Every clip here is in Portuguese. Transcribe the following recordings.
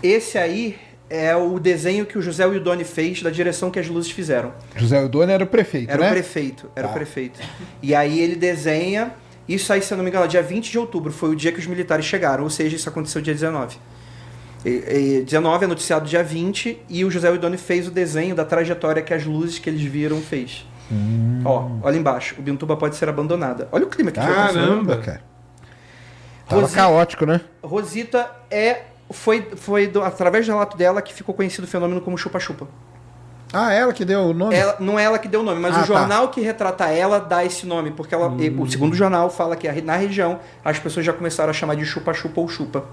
Esse aí é o desenho que o José Wildoni fez da direção que as luzes fizeram. José Wildoni era o prefeito, Era né? o prefeito, era o prefeito. E aí ele desenha... Isso aí, se eu não me engano, dia 20 de outubro foi o dia que os militares chegaram, ou seja, isso aconteceu dia 19. 19 é noticiado dia 20 e o José Wildoni fez o desenho da trajetória que as luzes que eles viram fez. Ó, olha embaixo, o Ubintuba pode ser abandonada. Olha o clima que Caramba, cara. Tava caótico, né? Rosita foi através do relato dela que ficou conhecido o fenômeno como chupa-chupa. Ah, ela que deu o nome? Não é ela que deu o nome, mas o jornal que retrata ela dá esse nome, porque ela, o segundo jornal fala que na região as pessoas já começaram a chamar de chupa-chupa ou chupa.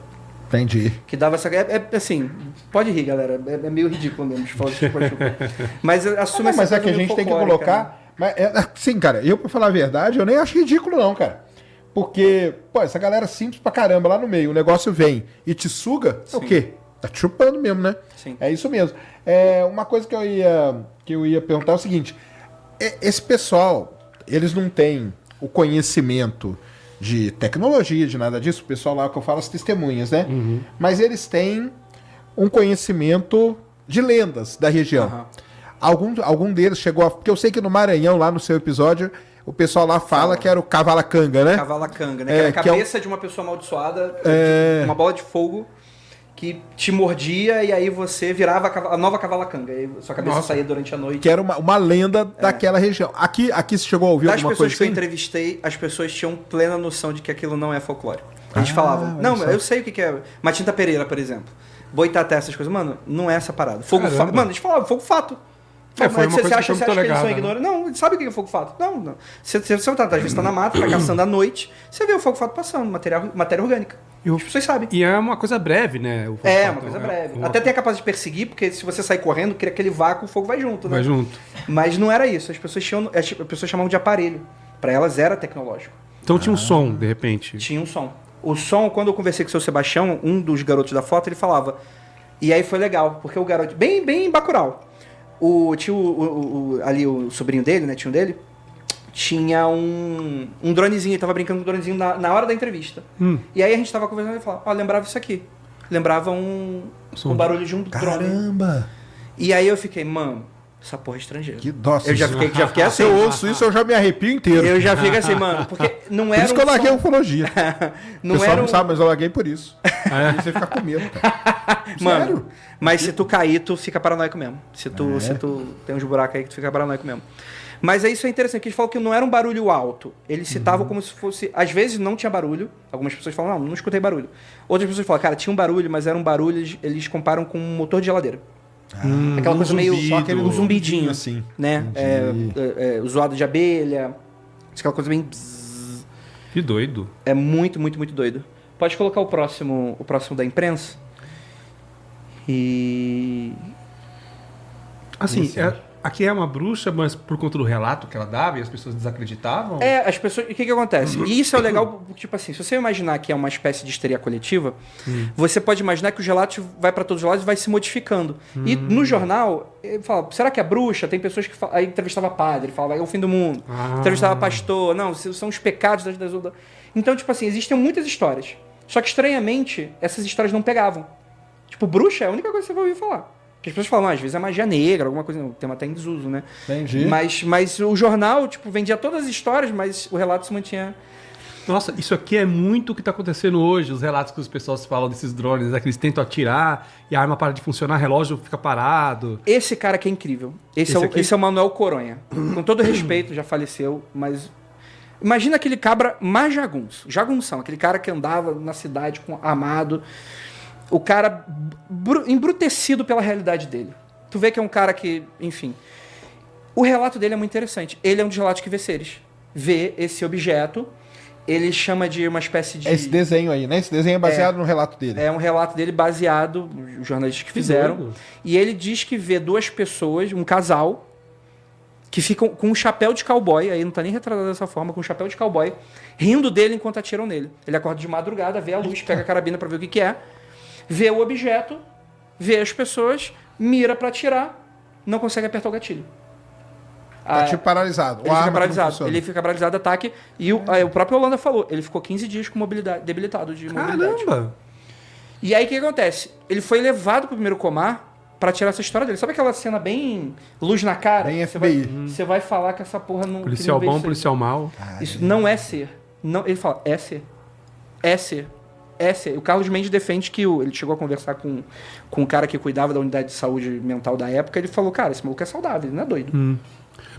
Entendi. Que dava essa... assim, pode rir, galera. É meio ridículo mesmo de falar de chupa-chupa. Mas assume essa mas é que a gente tem que colocar... Mas, sim, cara, eu pra falar a verdade, eu nem acho ridículo não, cara. Porque, pô, essa galera simples pra caramba lá no meio, o negócio vem e te suga, é o quê? Tá te chupando mesmo, né? Sim. É isso mesmo. Uma coisa que eu ia perguntar é o seguinte: esse pessoal, eles não têm o conhecimento de tecnologia, de nada disso, o pessoal lá que eu falo, as testemunhas, né? Uhum. Mas eles têm um conhecimento de lendas da região. Algum deles chegou a... Porque eu sei que no Maranhão, lá no seu episódio, o pessoal lá fala que era o Cavalacanga, né? Cavalacanga, né? Que era a cabeça de uma pessoa amaldiçoada, uma bola de fogo que te mordia e aí você virava a nova Cavalacanga. E sua cabeça saía durante a noite. Que era uma lenda daquela região. Aqui você chegou a ouvir alguma coisa assim? Das pessoas que eu entrevistei, as pessoas tinham plena noção de que aquilo não é folclórico. A gente falava, não, eu sei o que é. Matinta Pereira, por exemplo. Boitatá, essas coisas. Mano, não é essa parada. Fogo fato. Mano, a gente falava, fogo fato. Foi uma coisa que acha foi que muito eles são legal, ignorantes? Não, eles sabem o que é fogo fato. Não. Você tá, às vezes você tá na mata, tá caçando à noite, você vê o fogo fato passando, matéria orgânica. As pessoas sabem. E é uma coisa breve, né? Uma coisa breve. Até tem a capacidade de perseguir, porque se você sair correndo, cria aquele vácuo, o fogo vai junto, né? Vai junto. Mas não era isso. As pessoas chamavam de aparelho. Pra elas era tecnológico. Então tinha um som, de repente. Tinha um som. O som, quando eu conversei com o seu Sebastião, um dos garotos da foto, ele falava. E aí foi legal, porque o garoto... Bem Bacurau. Tinha ali o sobrinho dele, né? Dele. Tinha um dronezinho, ele tava brincando com o dronezinho na hora da entrevista. E aí a gente tava conversando e ele falava, lembrava isso aqui. Lembrava um barulho de um drone. Caramba! E aí eu fiquei, mano, essa porra é estrangeira. Que doce. Eu já fiquei assim. Se eu ouço isso, eu já me arrepio inteiro. Eu já fico assim, mano, porque não era. Por isso que eu larguei a ufologia. Não o pessoal era não sabe, mas eu larguei por isso. E você fica com medo, cara. Mano, Sério? mas se tu cair, tu fica paranoico mesmo. Se tu tem uns buracos aí que tu fica paranoico mesmo. Mas isso é interessante, que eles falam que não era um barulho alto. Eles citavam como se fosse... Às vezes não tinha barulho. Algumas pessoas falam, não escutei barulho. Outras pessoas falam, cara, tinha um barulho, mas era um barulho... Eles comparam com um motor de geladeira. Aquela coisa meio... Só aquele um zumbidinho, assim. né? Zoado de abelha. Aquela coisa bem... Que doido. É muito, muito, muito doido. Pode colocar o próximo da imprensa. E... Assim, aqui é uma bruxa, mas por conta do relato que ela dava e as pessoas desacreditavam? As pessoas... O que acontece? E isso é legal, tipo assim, se você imaginar que é uma espécie de histeria coletiva, você pode imaginar que o relato vai para todos os lados e vai se modificando. E no jornal, ele fala, será que é bruxa? Tem pessoas que falam... Aí entrevistava padre, falava, é o fim do mundo. Entrevistava pastor, não, são os pecados das outras. Então, tipo assim, existem muitas histórias. Só que, estranhamente, essas histórias não pegavam. Tipo, bruxa é a única coisa que você vai ouvir falar. Porque as pessoas falam, às vezes é magia negra, alguma coisa, tem até em desuso, né? Entendi. Mas o jornal, tipo, vendia todas as histórias, mas o relato se mantinha... Nossa, isso aqui é muito o que está acontecendo hoje, os relatos que os pessoas falam desses drones, né, que eles tentam atirar e a arma para de funcionar, o relógio fica parado. Esse cara aqui é incrível. Esse é o Manuel Coronha. Com todo respeito, já faleceu, mas... Imagina aquele cabra mais jagunção, aquele cara que andava na cidade armado... O cara embrutecido pela realidade dele. Tu vê que é um cara que, enfim... O relato dele é muito interessante. Ele é um dos relatos que vê seres. Vê esse objeto, ele chama de uma espécie de... Esse desenho aí, né? Esse desenho é baseado no relato dele. É um relato dele baseado, os jornalistas que fizeram. Doido. E ele diz que vê duas pessoas, um casal, que ficam com um chapéu de cowboy, aí não tá nem retratado dessa forma, com um chapéu de cowboy, rindo dele enquanto atiram nele. Ele acorda de madrugada, vê a luz, pega a carabina pra ver o que é, vê o objeto, vê as pessoas, mira pra atirar, não consegue apertar o gatilho. Tá tipo paralisado. Ele fica paralisado. Ele fica paralisado, ataque. E o próprio Holanda falou, ele ficou 15 dias com mobilidade, debilitado de mobilidade. Caramba! E aí o que acontece? Ele foi levado pro primeiro comar pra tirar essa história dele. Sabe aquela cena bem luz na cara? Bem Você FBI. Você vai falar que essa porra não... Policial que não bom, veio policial mal. isso não é ser. Não, ele fala, é ser. É ser. É ser. O Carlos Mendes defende que ele chegou a conversar com um cara que cuidava da unidade de saúde mental da época. Ele falou, cara, esse maluco é saudável, ele não é doido.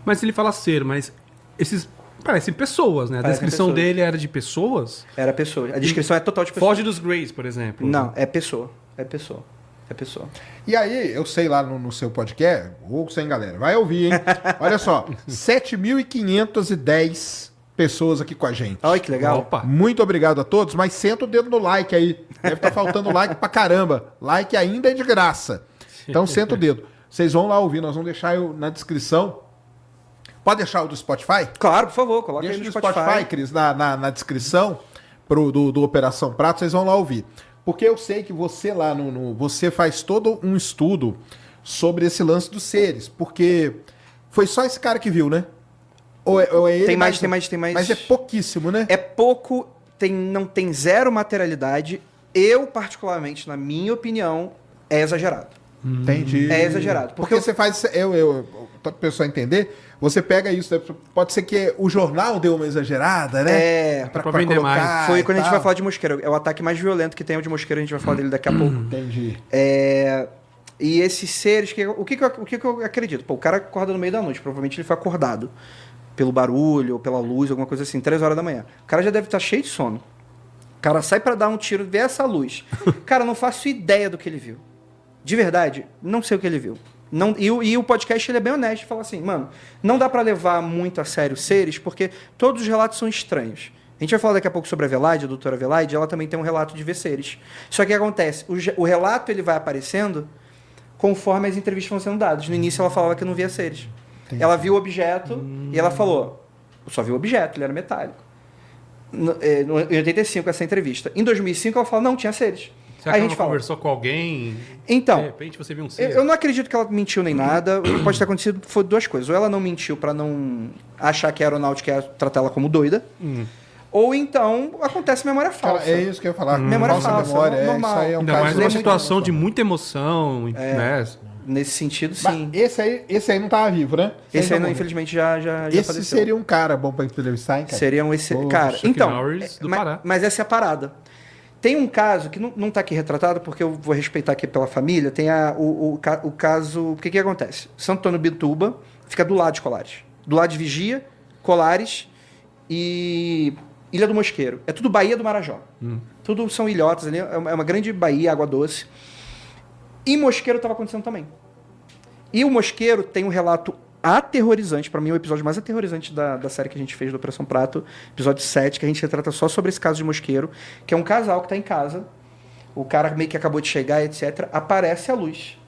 Mas ele fala ser, mas esses parecem pessoas, né? A Parecem descrição pessoas. dele era de pessoas. Era pessoa. A descrição é total de pessoa. Foge dos Greys, por exemplo. Não, é pessoa. É pessoa. É pessoa. E aí, eu sei lá no seu podcast, ou sem galera, vai ouvir, hein? Olha só, 7.510 pessoas aqui com a gente. Olha que legal. Opa. Muito obrigado a todos, mas senta o dedo no like aí. Deve estar faltando like pra caramba. Like ainda é de graça. Então senta o dedo. Vocês vão lá ouvir, nós vamos deixar na descrição. Pode deixar o do Spotify? Claro, por favor, coloca Deixa aí no no Spotify. Spotify, Cris, na descrição do Operação Prato, vocês vão lá ouvir. Porque eu sei que você lá você faz todo um estudo sobre esse lance dos seres. Porque foi só esse cara que viu, né? Ou é ele? Tem mais. Mas é pouquíssimo, né? É pouco, não tem zero materialidade. Eu, particularmente, na minha opinião, é exagerado. Entendi. É exagerado. Porque você faz. Pra pessoa entender, você pega isso. Né? Pode ser que o jornal deu uma exagerada, né? É. Pra vender mais. Foi quando a gente vai tal. falar de mosqueiro. É o ataque mais violento que tem, o de mosqueiro. A gente vai falar dele daqui a pouco. Entendi. E esses seres... O que eu acredito? Pô, o cara acorda no meio da noite. Provavelmente ele foi acordado pelo barulho ou pela luz, alguma coisa assim, 3 horas da manhã. O cara já deve estar cheio de sono. O cara sai pra dar um tiro, vê essa luz. Cara, eu não faço ideia do que ele viu. De verdade, não sei o que ele viu. Não, e o podcast ele é bem honesto, fala assim, mano, não dá pra levar muito a sério seres, porque todos os relatos são estranhos. A gente vai falar daqui a pouco sobre a Velaide, a doutora Velaide, ela também tem um relato de ver seres. Só que o que acontece? O relato ele vai aparecendo conforme as entrevistas vão sendo dadas. No início ela falava que não via seres. Entendi. Ela viu o objeto e ela falou, eu só vi o objeto, ele era metálico. Em 85, essa entrevista. Em 2005 ela falou, não, tinha seres. Será Aí que a gente ela fala, conversou com alguém? então, De repente você viu um ser. eu não acredito que ela mentiu nem nada. O que pode ter acontecido foi 2 coisas. Ou ela não mentiu pra não achar que a aeronáutica ia tratar ela como doida. Ou então acontece memória falsa. Cara, é isso que eu ia falar. Memória Falsa falsa, memória. normal. Isso aí é um Ainda caso mais é numa muito situação de emocional. muita emoção, né? Nesse sentido, Mas sim. esse aí não tava vivo, né? Esse aí, não, infelizmente, já Esse faleceu. seria um cara bom pra entrevistar, hein, cara? Seria um excelente... Pô, Cara, Chuck então... Norris do Pará. Mas essa é a parada. Tem um caso que não tá aqui retratado, porque eu vou respeitar aqui pela família. Tem o caso... O que acontece? Santo Antônio Bituba fica do lado de Colares. Do lado de Vigia, Colares e Ilha do Mosqueiro. É tudo Baía do Marajó. Tudo são ilhotas ali. É uma grande baía, água doce. E Mosqueiro estava acontecendo também. E o Mosqueiro tem um relato aterrorizante, para mim o episódio mais aterrorizante da série que a gente fez do Operação Prato, episódio 7, que a gente retrata só sobre esse caso de Mosqueiro, que é um casal que tá em casa, o cara meio que acabou de chegar, etc, aparece a luz,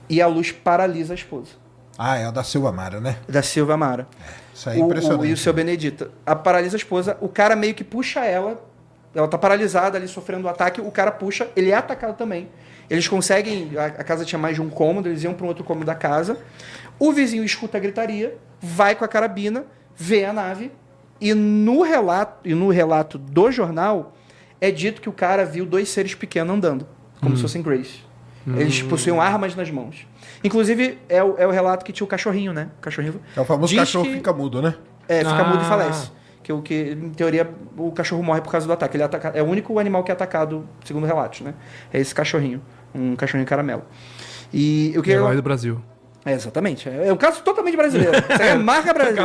e a luz paralisa a esposa. Ah, é o da Silva Amara, né? Da Silva Amara. Isso aí é impressionante. E o seu Benedita. Paralisa a esposa, o cara meio que puxa ela tá paralisada ali, sofrendo um ataque, o cara puxa, ele é atacado também. Eles conseguem, a casa tinha mais de um cômodo, eles iam para um outro cômodo da casa, o vizinho escuta a gritaria, vai com a carabina, vê a nave, e no relato do jornal, é dito que o cara viu 2 seres pequenos andando, como se fossem Grace. Eles possuíam armas nas mãos. Inclusive, é o relato que tinha o cachorrinho, né? O cachorrinho É o famoso diz cachorro que- fica mudo, né? fica mudo e falece. Que, em teoria, o cachorro morre por causa do ataque. Ele é o único animal que é atacado, segundo relatos, né? É esse cachorrinho. Um cachorrinho caramelo. E o que... Herói do Brasil. Exatamente. É um caso totalmente brasileiro. Isso aí é marca Brasil.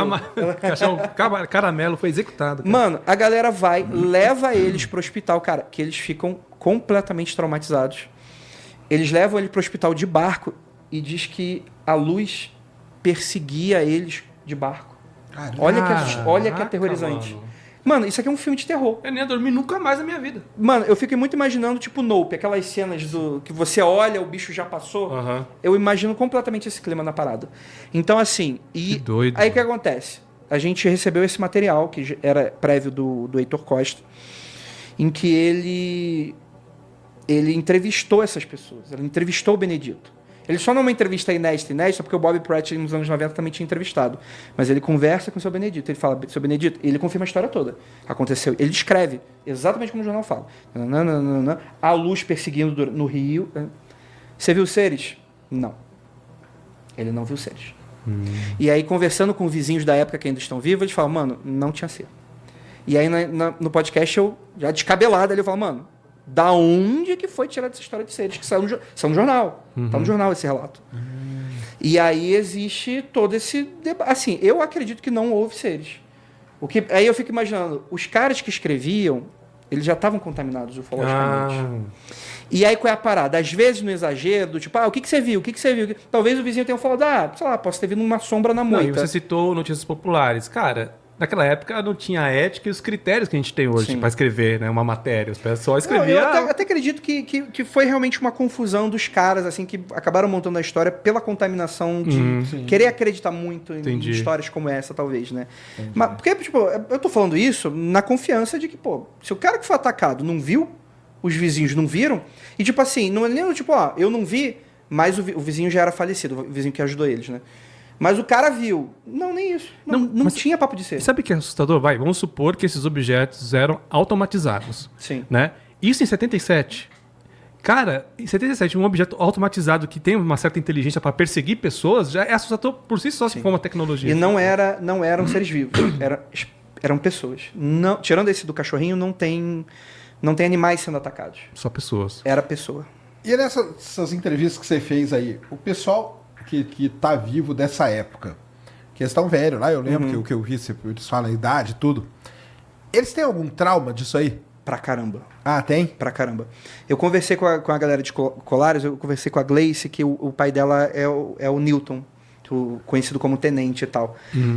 Cachorro caramelo foi executado. Cara. Mano, a galera vai, leva eles pro hospital, cara, que eles ficam completamente traumatizados. Eles levam ele pro hospital de barco e diz que a luz perseguia eles de barco. Olha que aterrorizante. Mano, isso aqui é um filme de terror. Eu nem ia dormir nunca mais na minha vida. Mano, eu fico muito imaginando, tipo, Nope, aquelas cenas que você olha, o bicho já passou. Eu imagino completamente esse clima na parada. Então, assim, Que doido. aí o que acontece? A gente recebeu esse material, que era prévio do Heitor Costa, em que ele entrevistou essas pessoas. Ele entrevistou o Benedito. Ele só numa entrevista inédita, porque o Bob Pratt nos anos 90 também tinha entrevistado. Mas ele conversa com o seu Benedito. Ele fala, seu Benedito, ele confirma a história toda. Aconteceu. Ele descreve, exatamente como o jornal fala. A luz perseguindo no rio. Você viu seres? Não. Ele não viu seres. E aí, conversando com vizinhos da época que ainda estão vivos, eles falam, mano, não tinha ser. E aí, no podcast, eu, já descabelado, ele fala, mano, da onde que foi tirada essa história de seres? Que saiu no jornal. Tá no jornal esse relato. E aí existe todo esse debate. Assim, eu acredito que não houve seres. Aí eu fico imaginando, os caras que escreviam, eles já estavam contaminados ufologicamente. E aí qual é a parada? Às vezes no exagero, do tipo, o que você viu? O que você viu? Talvez o vizinho tenha falado, sei lá, posso ter vindo uma sombra na moita. Não, e você citou notícias populares. Cara, naquela época não tinha a ética e os critérios que a gente tem hoje para escrever, né, uma matéria. Os pessoal escrevia... Eu até acredito que foi realmente uma confusão dos caras, assim, que acabaram montando a história pela contaminação de querer acreditar muito em histórias como essa, talvez, né? Mas, porque, tipo, eu tô falando isso na confiança de que, pô, se o cara que foi atacado não viu, os vizinhos não viram, e tipo assim, não é nem tipo, eu não vi, mas o vizinho já era falecido, o vizinho que ajudou eles, né? Mas o cara viu. Não, nem isso. Não tinha papo de ser. Sabe o que é assustador? Vamos supor que esses objetos eram automatizados. Sim. Né? Isso em 77. Cara, em 77, um objeto automatizado que tem uma certa inteligência para perseguir pessoas já é assustador por si só, se for uma tecnologia. E não eram seres vivos. Eram pessoas. Não, tirando esse do cachorrinho, não tem animais sendo atacados. Só pessoas. Era pessoa. E nessas entrevistas que você fez aí, o pessoal que tá vivo dessa época, que eles estão velhos lá, eu lembro que eu vi, eles falam a idade e tudo. Eles têm algum trauma disso aí? Pra caramba. Ah, tem? Pra caramba. Eu conversei com a galera de Colares, eu conversei com a Gleice, que o pai dela é o Newton, conhecido como tenente e tal.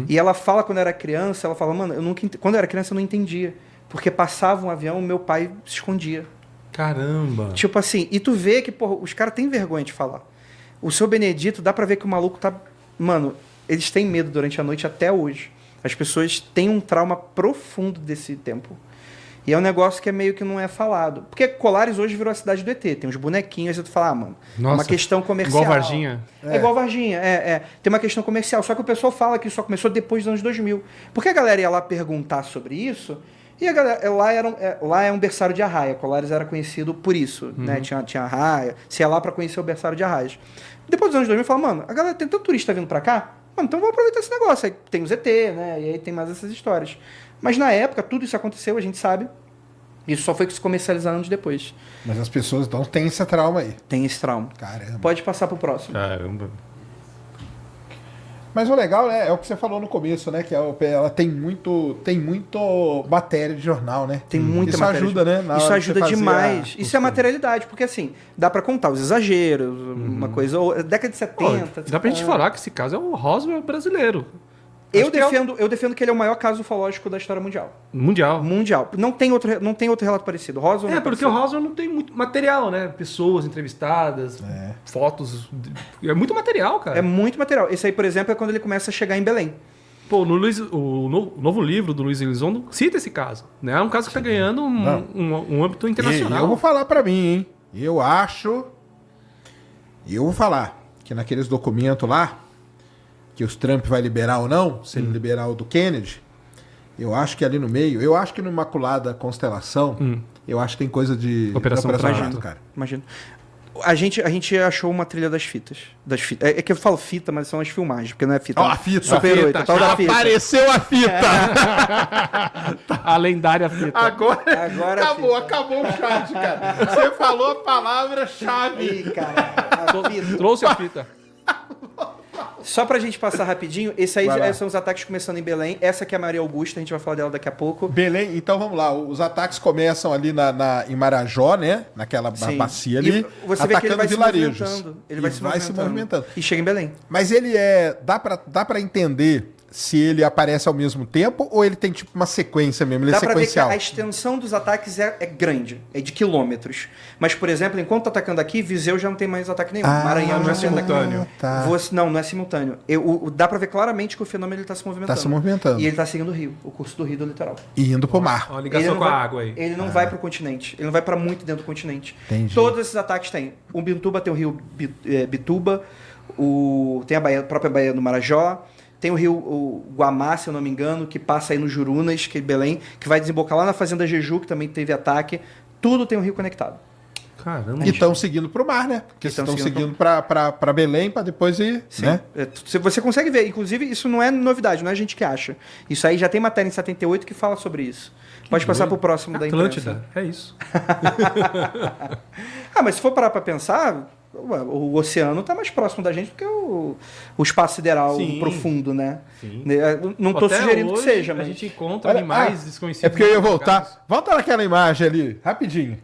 E ela fala, quando era criança, ela fala, mano, quando eu era criança eu não entendia. Porque passava um avião, meu pai se escondia. Caramba. Tipo assim, e tu vê que, porra, os caras têm vergonha de falar. O seu Benedito, dá pra ver que o maluco tá... Mano, eles têm medo durante a noite até hoje. As pessoas têm um trauma profundo desse tempo. E é um negócio que é meio que não é falado. Porque Colares hoje virou a cidade do ET. Tem uns bonequinhos e tu fala, mano, nossa, é uma questão comercial. Igual Varginha? É igual Varginha, Tem uma questão comercial. Só que o pessoal fala que isso só começou depois dos anos 2000. Porque a galera ia lá perguntar sobre isso... E a galera, lá é um berçário de arraia. Colares era conhecido por isso, né? Tinha arraia. Você ia lá pra conhecer o berçário de arraias. Depois dos anos 2000, fala, mano, a galera tem tanto turista vindo pra cá, mano, então vamos aproveitar esse negócio. Aí tem os ET, né? E aí tem mais essas histórias. Mas na época, tudo isso aconteceu, a gente sabe. Isso só foi se comercializar anos depois. Mas as pessoas, então, têm esse trauma aí. Tem esse trauma. Caramba. Pode passar pro próximo. Caramba. Mas o legal, né, é o que você falou no começo, né? Que ela tem muito matéria de jornal, né? Tem muita isso matéria. Ajuda, né? Isso ajuda demais. Isso é materialidade, porque assim, dá pra contar os exageros, uma coisa. Ou década de 70. Dá pra gente falar que esse caso é o Roswell brasileiro. Eu defendo que ele é o maior caso ufológico da história mundial. Mundial. Não tem outro relato parecido. Roswell porque o Roswell não tem muito material, né? Pessoas entrevistadas, fotos. É muito material, cara. É muito material. Esse aí, por exemplo, é quando ele começa a chegar em Belém. Pô, o novo livro do Luiz Elizondo cita esse caso. Né? É um caso que está ganhando um âmbito internacional. E eu vou falar pra mim, hein? Eu vou falar que naqueles documentos lá, que os Trump vai liberar ou não, se ele liberar o do Kennedy, eu acho que ali no meio, eu acho que no Imaculada Constelação, eu acho que tem coisa de Operação Prato, cara. Imagino. A gente achou uma trilha das fitas. É que eu falo fita, mas são as filmagens, porque não é fita. A fita. Super 8, tal da fita. Apareceu a fita! A lendária fita. Agora acabou o chat, cara. Você falou a palavra-chave. Ih, cara. Trouxe a fita. Só pra gente passar rapidinho, esse aí são os ataques começando em Belém. Essa aqui é a Maria Augusta, a gente vai falar dela daqui a pouco. Belém, então vamos lá. Os ataques começam ali em Marajó, né? Naquela bacia ali. E você vê que ele vai vilarejos. se movimentando. Ele vai se movimentando. movimentando. E chega em Belém. Mas ele dá pra entender se ele aparece ao mesmo tempo ou ele tem tipo uma sequência mesmo, ele é Dá pra ver que sequencial. a extensão dos ataques é grande, é de quilômetros. Mas, por exemplo, enquanto tá atacando aqui, Viseu já não tem mais ataque nenhum. Maranhão não já é simultâneo. Tá. Não é simultâneo. Dá pra ver claramente que o fenômeno ele tá se movimentando. Tá se movimentando. E ele tá seguindo o rio, o curso do rio do litoral. E indo pro mar. Ó, a Ele ligação não com a vai- água aí. Ele não vai pro continente. Ele não vai pra muito dentro do continente. Entendi. Todos esses ataques tem. O Bituba tem o rio Bituba, tem a própria Baía do Marajó, tem o rio Guamá, se eu não me engano, que passa aí no Jurunas, que é Belém, que vai desembocar lá na Fazenda Jeju, que também teve ataque. Tudo tem um rio conectado. Caramba. E estão seguindo pro mar, né? Porque Estão estão seguindo seguindo pra Belém pra depois ir, Sim. né? Você consegue ver. Inclusive, isso não é novidade, não é a gente que acha. Isso aí já tem matéria em 78 que fala sobre isso. Pode passar pro próximo da imprensa. Atlântida, é isso. Mas se for parar pra pensar, o oceano tá mais próximo da gente do que o espaço sideral Sim. profundo, né? Sim. Não tô Até sugerindo que hoje, seja, A mas... gente encontra Olha, animais desconhecidos. É porque eu ia em lugares. voltar. Volta naquela imagem ali, rapidinho.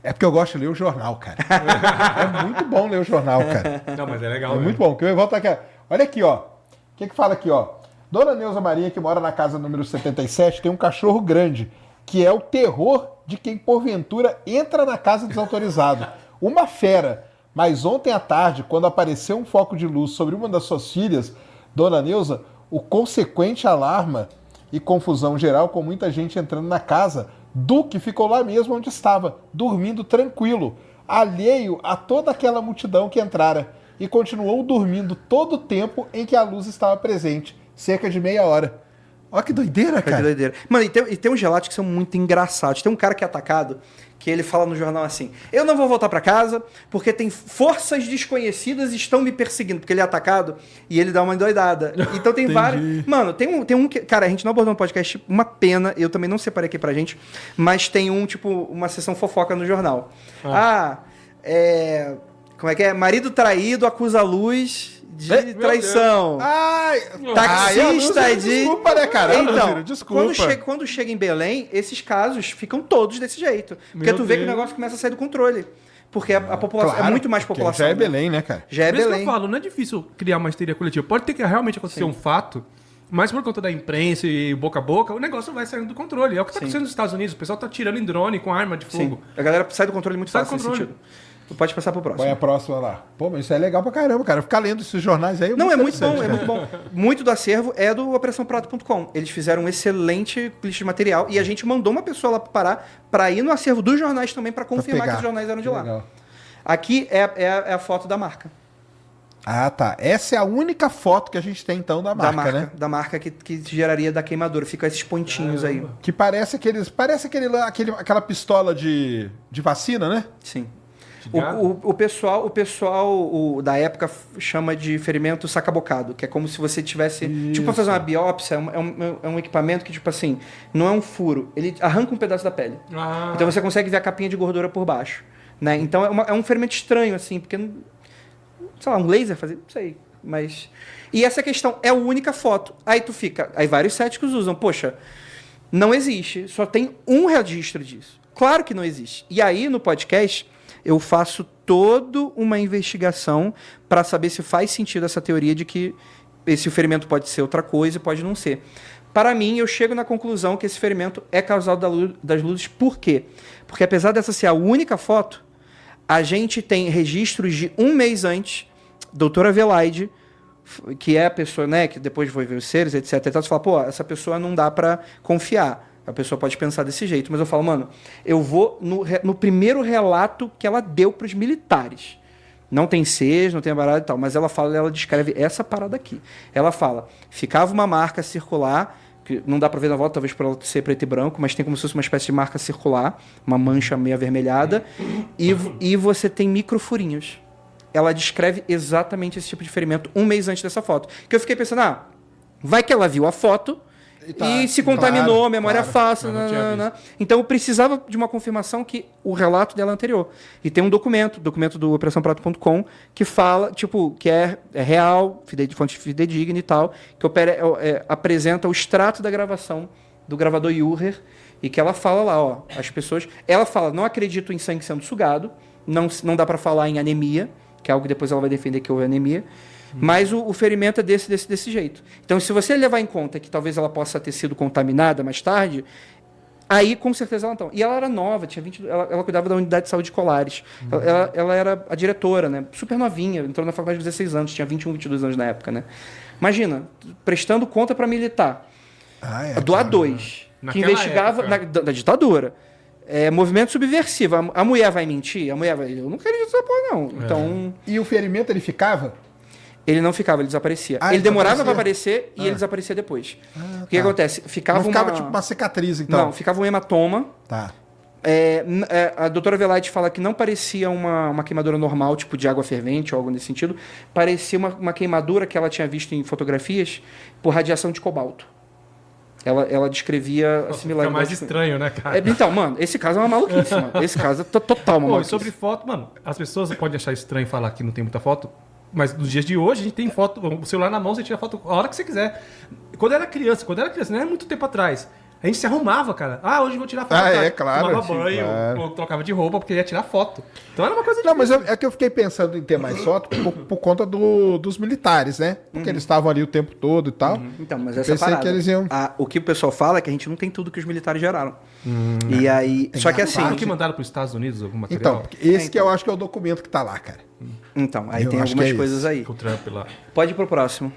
É porque eu gosto de ler o jornal, cara. É muito bom ler o jornal, cara. Não, mas é legal. É mesmo. muito bom. Porque eu ia voltar aqui. Olha aqui, ó. O que fala aqui, ó? Dona Neuza Maria, que mora na casa número 77, tem um cachorro grande, que é o terror de quem, porventura, entra na casa desautorizado. Uma fera. Mas ontem à tarde, quando apareceu um foco de luz sobre uma das suas filhas, Dona Neuza, o consequente alarma e confusão geral, com muita gente entrando na casa, Duque ficou lá mesmo onde estava, dormindo tranquilo, alheio a toda aquela multidão que entrara, e continuou dormindo todo o tempo em que a luz estava presente, cerca de meia hora. Olha que doideira, Que cara. doideira. Mano, e tem uns relatos que são muito engraçados. Tem um cara que é atacado, que ele fala no jornal assim: eu não vou voltar pra casa porque tem forças desconhecidas estão me perseguindo. Porque ele é atacado e ele dá uma endoidada. Então tem vários. Mano, tem um que. Cara, a gente não abordou no podcast, uma pena, eu também não separei aqui pra gente, mas tem uma sessão fofoca no jornal. Como é que é? Marido traído acusa a luz de traição. Ai, Taxista de... Desculpa, né, cara? Então, Desculpa. quando chega em Belém, esses casos ficam todos desse jeito. Porque Meu tu vê que o Deus. negócio começa a sair do controle. Porque a população Claro, é muito mais porque população. Já é né? Belém, né, cara? Já é Por isso que Belém. eu falo, não é difícil criar uma histeria coletiva. Pode ter que realmente acontecer um fato, mas por conta da imprensa e boca a boca, o negócio vai saindo do controle. É o que está acontecendo nos Estados Unidos. O pessoal tá tirando em drone com arma de Sim. fogo. A galera sai do controle muito Sai do fácil nesse controle. sentido. Tu pode passar pro Qual é próximo. a próxima lá? Pô, mas isso é legal pra caramba, cara. Ficar lendo esses jornais aí Não, é muito bom, interessante, é muito bom. Muito do acervo é do operaçãoprato.com. Eles fizeram um excelente lista de material e a gente mandou uma pessoa lá pro Pará pra ir no acervo dos jornais também pra confirmar pegar. que os jornais eram de Que lá. legal. Aqui é a foto da marca. Ah, tá. Essa é a única foto que a gente tem, então, da marca, né? Da marca que geraria da queimadura. Fica esses pontinhos aí. Que parece aquela pistola de vacina, né? Sim. De gado? O pessoal da época chama de ferimento sacabocado, que é como se você tivesse... Tipo, pra fazer uma biópsia, é um equipamento que, tipo assim, não é um furo. Ele arranca um pedaço da pele. Ah, Então você consegue ver a capinha de gordura por baixo. Né? Então é um ferimento estranho, assim, porque... Sei lá, um laser fazer? Não sei. Mas... E essa questão é a única foto. Aí tu fica... Aí vários céticos usam. Poxa, não existe. Só tem um registro disso. Claro que não existe. E aí, no podcast, eu faço toda uma investigação para saber se faz sentido essa teoria de que esse ferimento pode ser outra coisa e pode não ser. Para mim, eu chego na conclusão que esse ferimento é causado das luzes. Por quê? Porque apesar dessa ser a única foto, a gente tem registros de um mês antes, doutora Velaide, que é a pessoa, né, que depois foi ver os seres, etc. Então você fala, pô, essa pessoa não dá para confiar. A pessoa pode pensar desse jeito. Mas eu falo, mano, eu vou no primeiro relato que ela deu para os militares. Não tem seres, não tem baralho e tal, mas ela descreve essa parada aqui. Ela fala, ficava uma marca circular, que não dá para ver na volta, talvez por ela ser preto e branco, mas tem como se fosse uma espécie de marca circular, uma mancha meio avermelhada, e você tem microfurinhos. Ela descreve exatamente esse tipo de ferimento um mês antes dessa foto. Que eu fiquei pensando, vai que ela viu a foto e se contaminou, claro, memória claro. fácil. Eu não tinha Então eu precisava de uma confirmação que o relato dela é anterior. E tem um documento do operaçãoprato.com, que fala, tipo, que é real, fonte fidedigna e tal, que apresenta o extrato da gravação do gravador Uher, e que ela fala lá, ó, as pessoas... Ela fala, não acredito em sangue sendo sugado, não dá para falar em anemia, que é algo que depois ela vai defender que houve anemia. Mas o ferimento é desse jeito. Então, se você levar em conta que talvez ela possa ter sido contaminada mais tarde, aí com certeza ela não. E ela era nova, tinha 20, ela cuidava da unidade de saúde de Colares. Ela era a diretora, né? Super novinha, entrou na faculdade de 16 anos, tinha 21, 22 anos na época, né? Imagina, prestando conta para militar. Do A2, que investigava da ditadura. Movimento subversivo. A mulher vai mentir? Eu não acredito nessa porra, não. Então... E o ferimento, ele ficava? Ele não ficava, ele desaparecia. Ele demorava para aparecer e ele desaparecia depois. O que acontece? Não ficava tipo uma cicatriz, então? Não, ficava um hematoma. Tá. A doutora Velait fala que não parecia uma queimadura normal, tipo de água fervente ou algo nesse sentido. Parecia uma queimadura que ela tinha visto em fotografias por radiação de cobalto. Ela descrevia a similaridade. É mais estranho, né, cara? Então, mano, esse caso é uma maluquice, mano. Esse caso é total uma maluquice. E sobre foto, mano, as pessoas podem achar estranho falar que não tem muita foto, mas nos dias de hoje a gente tem foto, o celular na mão, você tira foto a hora que você quiser. Quando eu era criança, não é muito tempo atrás, a gente se arrumava, cara. Hoje eu vou tirar foto. Claro. Tomava banho, ou trocava de roupa porque ia tirar foto. Então era uma coisa Não, mas é que eu fiquei pensando em ter mais foto por conta dos militares, né? Porque eles estavam ali o tempo todo e tal. Então, mas essa Pensei parada. que eles iam... O que o pessoal fala é que a gente não tem tudo que os militares geraram. E aí... Só que assim... Será que mandaram para os Estados Unidos algum material? Então, esse que eu acho que é o documento que tá lá, cara. Então, aí Eu tem acho que algumas é coisas aí. O Trump lá. Pode ir pro próximo.